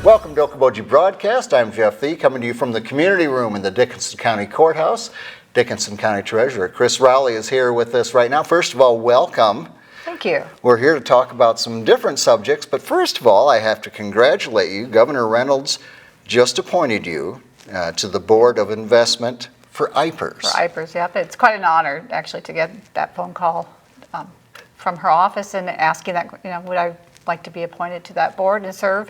Welcome to Okoboji Broadcast. I'm Jeff Thee, coming to you from the community room in the Dickinson County Courthouse. Dickinson County Treasurer Kris Rowley is here with us right now. First of all, welcome. Thank you. We're here to talk about some different subjects, but first of all, I have to congratulate you. Governor Reynolds just appointed you to the Board of Investment for IPERS. For IPERS, yep. It's quite an honor, actually, to get that phone call from her office and asking that, would I like to be appointed to that board and serve?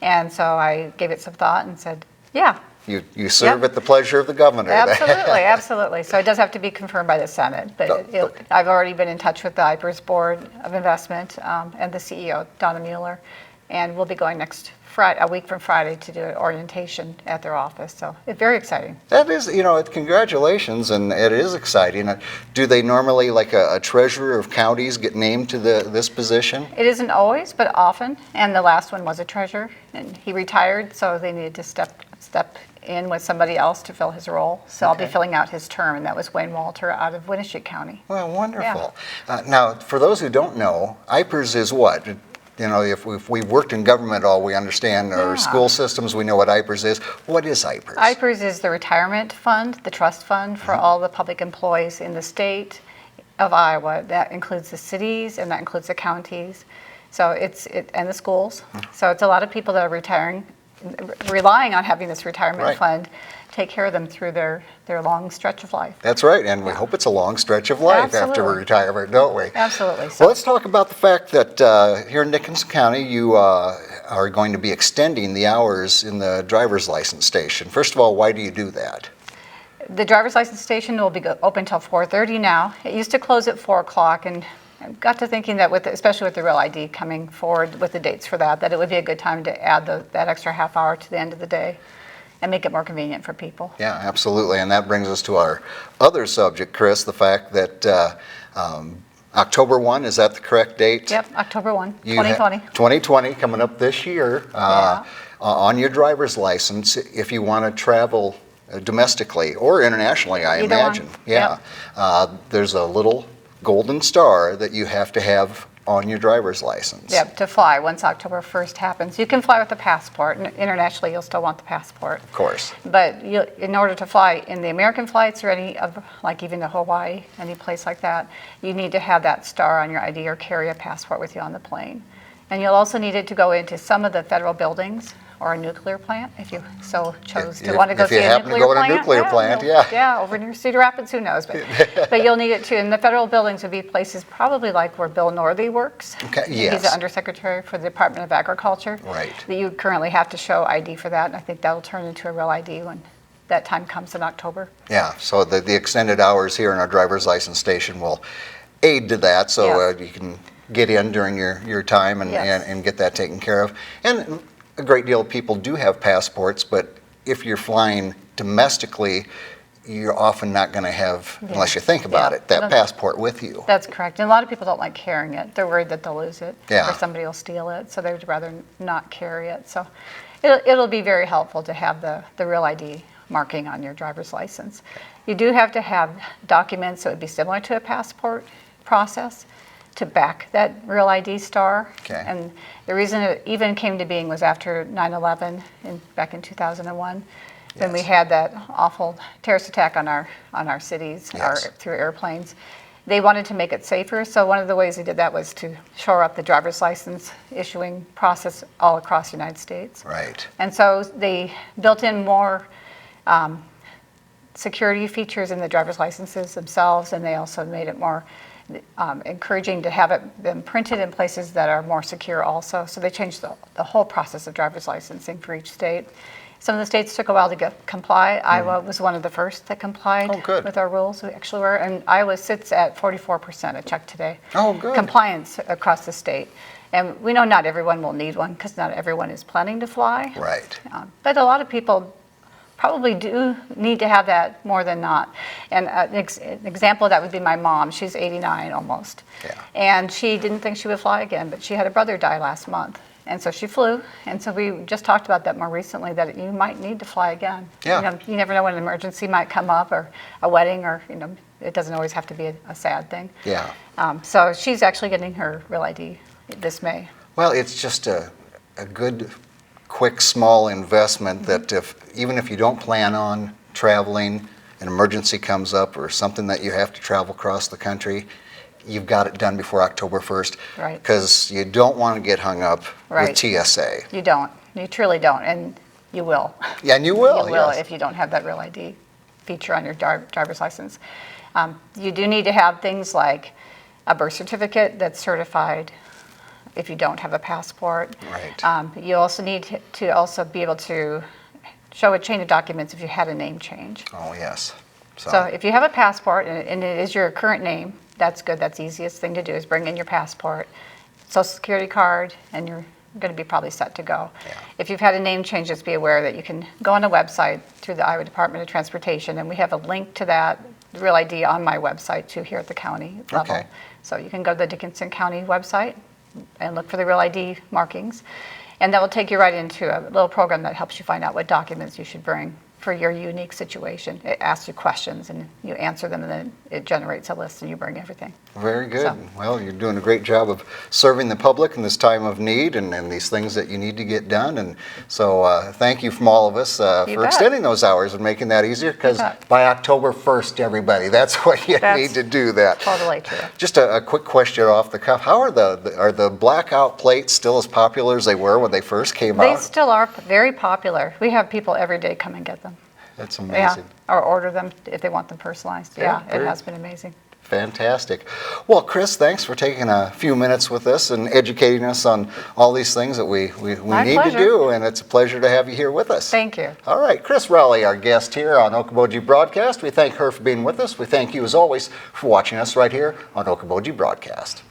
And so I gave it some thought and said, yeah. You serve at the pleasure of the governor. Absolutely, absolutely. So it does have to be confirmed by the Senate, but I've already been in touch with the IPERS Board of Investment and the CEO, Donna Mueller, and we'll be going next Friday, a week from Friday, to do an orientation at their office. So it's very exciting. That is, congratulations, and it is exciting. Do they normally, like a treasurer of counties, get named to this position? It isn't always, but often. And the last one was a treasurer, and he retired, so they needed to step in with somebody else to fill his role. So okay. I'll be filling out his term, and that was Wayne Walter out of Winneshiek County. Well, wonderful. Yeah. Now, for those who don't know, IPERS is what? If we've worked in government at all, we understand, or school systems, we know what IPERS is. What is IPERS? IPERS is the retirement fund, the trust fund for all the public employees in the state of Iowa. That includes the cities and that includes the counties. So and the schools. So it's a lot of people that are relying on having this retirement fund take care of them through their long stretch of life. That's right, and we hope it's a long stretch of life after retirement, don't we? Absolutely. Well, let's talk about the fact that here in Dickinson County, you are going to be extending the hours in the driver's license station. First of all, why do you do that? The driver's license station will be open until 4:30 now. It used to close at 4 o'clock, and I got to thinking that, especially with the Real ID coming forward with the dates for that it would be a good time to add that extra half hour to the end of the day and make it more convenient for people. Yeah, absolutely. And that brings us to our other subject, Kris, the fact that October 1, is that the correct date? Yep, October 1, 2020. 2020, coming up this year, on your driver's license, if you want to travel domestically or internationally, I imagine. One. Yeah. Yep. There's a little golden star that you have to have on your driver's license. Yep, to fly once October 1st happens. You can fly with a passport, and internationally you'll still want the passport. Of course. But in order to fly in the American flights or like even to Hawaii, any place like that, you need to have that star on your ID or carry a passport with you on the plane. And you'll also need it to go into some of the federal buildings or a nuclear plant, if you so chose to want to go see a nuclear plant. If you happen to go to a nuclear plant, yeah. Yeah, over near Cedar Rapids, who knows. But you'll need it too. And the federal buildings would be places probably like where Bill Northey works. Okay, yes. He's the Undersecretary for the Department of Agriculture. Right. That you currently have to show ID for that, and I think that'll turn into a real ID when that time comes in October. Yeah, so the extended hours here in our driver's license station will aid to that, so you can get in during your time and get that taken care of. And a great deal of people do have passports, but if you're flying domestically, you're often not going to have, unless you think about it, that passport with you. That's correct. And a lot of people don't like carrying it. They're worried that they'll lose it or somebody will steal it, so they'd rather not carry it. So it'll be very helpful to have the Real ID marking on your driver's license. You do have to have documents that would be similar to a passport process to back that Real ID star. Okay. And the reason it even came to being was after 9/11 back in 2001, when we had that awful terrorist attack on our cities through airplanes. They wanted to make it safer, so one of the ways they did that was to shore up the driver's license issuing process all across the United States. Right. And so they built in more security features in the driver's licenses themselves, and they also made it more encouraging to have them printed in places that are more secure also. So they changed the whole process of driver's licensing for each state. Some of the states took a while to comply. Iowa was one of the first that complied with our rules. We actually were, and Iowa sits at 44%. I checked today. Oh, good. Compliance across the state. And we know not everyone will need one because not everyone is planning to fly. Right. But a lot of people probably do need to have that more than not. And an example of that would be my mom. She's 89 almost. Yeah. And she didn't think she would fly again, but she had a brother die last month. And so she flew. And so we just talked about that more recently, that you might need to fly again. Yeah. You never know when an emergency might come up, or a wedding, or it doesn't always have to be a sad thing. Yeah. So she's actually getting her Real ID this May. Well, it's just a good quick, small investment that even if you don't plan on traveling, an emergency comes up or something that you have to travel across the country, you've got it done before October 1st. Right. Because you don't want to get hung up Right. with TSA. You don't. You truly don't, and you will. Yeah, and you will. You will yes. if you don't have that Real ID feature on your driver's license. You do need to have things like a birth certificate that's certified if you don't have a passport. Right. You also need to also be able to show a chain of documents if you had a name change. Oh, yes. So if you have a passport and it is your current name, that's good. That's the easiest thing to do is bring in your passport, social security card, and you're going to be probably set to go. Yeah. If you've had a name change, just be aware that you can go on a website through the Iowa Department of Transportation, and we have a link to that Real ID on my website too here at the county level. Okay. So you can go to the Dickinson County website and look for the Real ID markings, and that will take you right into a little program that helps you find out what documents you should bring for your unique situation. It asks you questions and you answer them, and then it generates a list and you bring everything. Very good. So- Well, you're doing a great job of serving the public in this time of need and these things that you need to get done. And so thank you from all of us for bet. extending those hours and making that easier, because bet. by October 1st, everybody, that's what you That's need to do that. Totally true. Just a quick question off the cuff. How are the blackout plates still as popular as they were when they first came They out? still are very popular. We have people every day come and get them. That's Yeah, amazing. or order them if they want them personalized. Yeah, Yeah, it very- has been amazing. Fantastic. Well, Kris, thanks for taking a few minutes with us and educating us on all these things that we My need to pleasure. do, and it's a pleasure to have you here with us. Thank you. All right, Kris Rowley, our guest here on Okoboji Broadcast. We thank her for being with us. We thank you, as always, for watching us right here on Okoboji Broadcast.